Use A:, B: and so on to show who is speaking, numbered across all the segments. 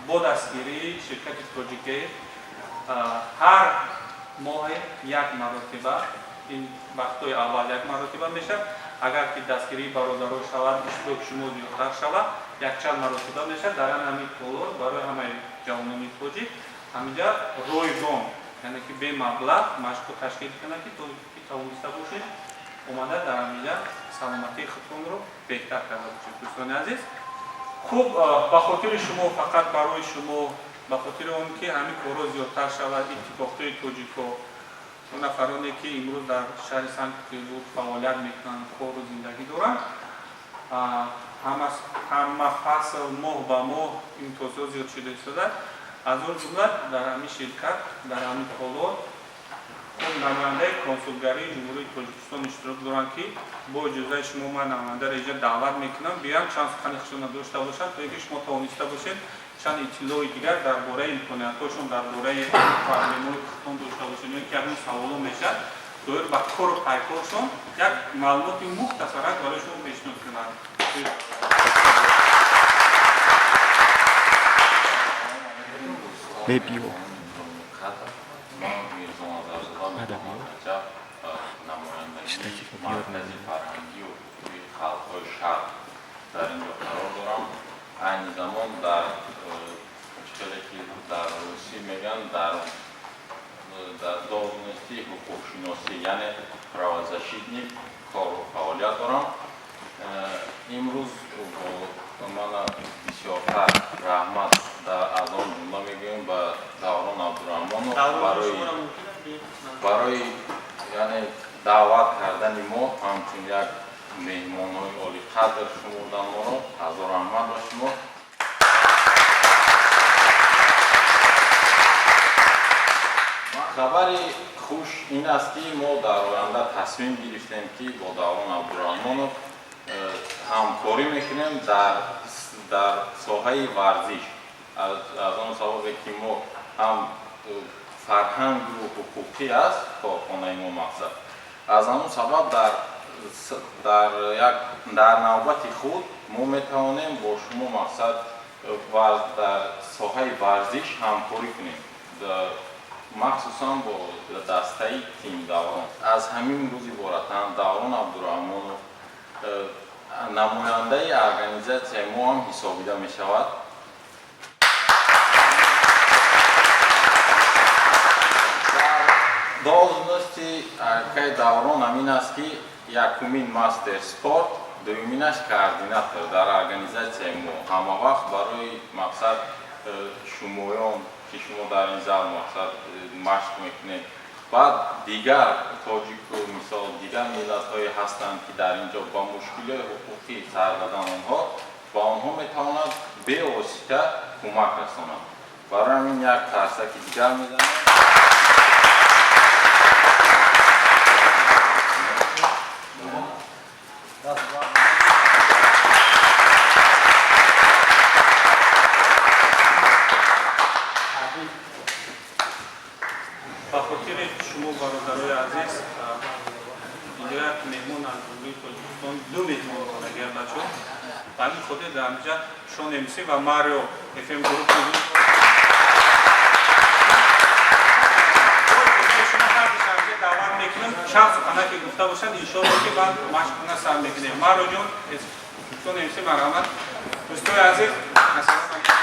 A: бо дастгирии ширкати Тоҷикаир ҳар моҳе як маротиба ин вақтҳои аввал як маротиба мешавад. Агар ки дастгирии бародарон шавад, иштироки шумо зиёдтар шавад, якчанд маротиба мешавад. Дар ҳамин толор барои ҳамаи ҷавонони тоҷик ҳаминҷа ройгон, яъне ки бе маблағ машқу ташкил кунад ки тавониста бошед омада дар ҳаминҷа саломатии худтонро беҳтар карда бошед. дӯстони азиз, хуб, ба хотири шумо, фақат барои шумо, ба хотири он ки ҳамин корҳо зиёдтар шавад, иттифоқтои тоҷикҳо, нафароне ки имрӯз дар шаҳри Санкт-Петербург фаъолият мекунанд, кору зиндагӣ доранд, ҳама фасл моҳ ба моҳ имтиёзот зиёд шуда истодад. аз он ҷумла дар ҳамин ширкат, дар ҳамин толор намояндаи консулгарии ҷумҳурии Тоҷикистон иштирок доранд ки бо иҷозаи шумо ман намояндаро инҷа даъват мекунам биям чанд сухани хушона дошта бошанд, то ки шумо тавониста бошед чанд иттилои дигар дар бораи имкониятҳошон, дар бораи проблемаҳои худтон дошта бошед, ё ки ягон саволо мешад доир ба кору пайкоршон як маълумоти мухтасарак барои шумо пешниҳод кунанд.
B: Бебио.
C: مرکزی فرهنگی و خلق‌های شهر در اینجا قرار دارم. این زمان در چیزی که در روسی میگن در دانشگاه حقوق شناسی یعنی правозащитник کار و فعالیت دارم. امروز من بسیارتر رحمت از آن جمله میگیم به دوران عبدالرحمنов برای یعنی دعوت کردن ما همچون یک مهمان‌های عالی قدر شمردن ما را هزار رحمت به شما. خبر خوش این است که ما در آینده تصمیم گرفتیم که با دوران عبدالرحمنов همکاری میکنیم در ساحه ورزش. از آن سبب که ما هم فرهنگ و حقوقی است کارخانه ما مقصد. از آن سبب در نوبت خود ما میتوانیم با شما مقصد در ساحه ورزش همکاری کنیم، مخصوصا با دسته تیم دوران. از همین روز عبارتند دوران عبدالرحمنов نماینده ارگانیزاسیون ما هم حسابیده می شود. должности кай даврон амин аст ки якумин мастер спорт, дуюминаш координатор дар организатсияи мо ҳама вақт барои мақсад шумоён ки шумо дар ин зал мақсад машқ мекунед. баъд дигар тоҷику мисол дигар миллатҳое ҳастанд ки дар инҷо ба мушкилои ҳуқуқӣ сар задан онҳо ба онҳо метавонад бевосита кӯмак расонад. барои ҳамин як тарсаки дигар мезанам.
A: ба хотири шумо бародарои азиз, инҷо як меҳмон аз ҷумҳурии Тоҷикистон, ду меҳмон агар бачо ба ҳамин хотир дар инҷа Шон МС ва Марио FM гурупи даъват мекунем чанд суханаке гуфта бошанд, иншоалло ки баъд машқона сар мекунем. Марио ҷон, Шон МС марҳамат. дӯстои азиз, ассалому алайкум.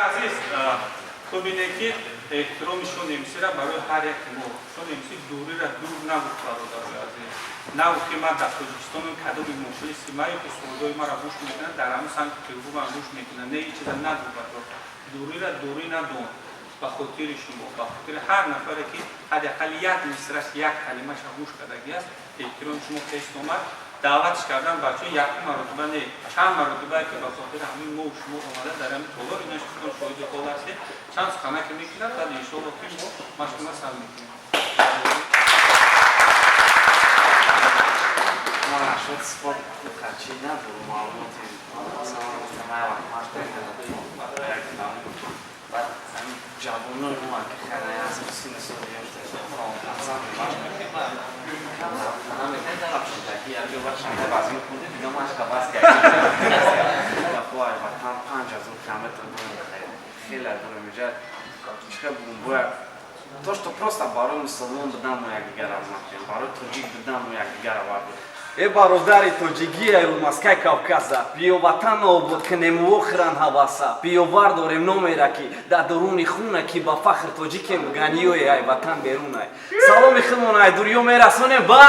A: азиз, то бинед ки эҳтироми Шон МС-ра барои ҳар яки мо, Шон МС дурира дур набуд бародарои азиз. Наву ки ман дар Тоҷикистон кадоми мухлиси маю ки суҳбатҳои маро гӯш мекунад, дар ҳамин Санкт-Петербург гӯш мекунад. Не чиза надур бардор. Дурира дури надон. ба хотири шумо, ба хотири ҳар нафаре ки ҳадаққали як мисраш, як калимаша гӯш кардагӣ аст, эҳтироми шумо пеш омад. даъватш кардан бачаҳо якум маротиба не, чанд маротибае ки ба хотири ҳамин мо шумо омада дар ҳамин толор ино шумо шоҳиди хол ҳастед, чанд суханаке мекунад, баъд иншоалло ки мо машқона сар мекунем.
D: мо нашод спорт хачи набуд маълумоти بعد همین جوانای ما که خیلی از سین سالی هست اصلا همه خبش تکی اگه باشه بعضی میکنه دیگه ماش کباس کرد خیلی دارم میشه چه بومبوه توش تو پروستا برای مسلمان بدن و یک دیگر از نکنیم برای توجیک بدن و یک دیگر آورد
B: ای برادری توجیگی ایروماسکای کافکازا بیو وطن آبود که نمو خران حواسا بیو وارداریم نومیره که در درون خونه که با فخر توجیکیم گانیوی ای وطن بیرون ای سلام خلمون ای دوریو میرسونیم با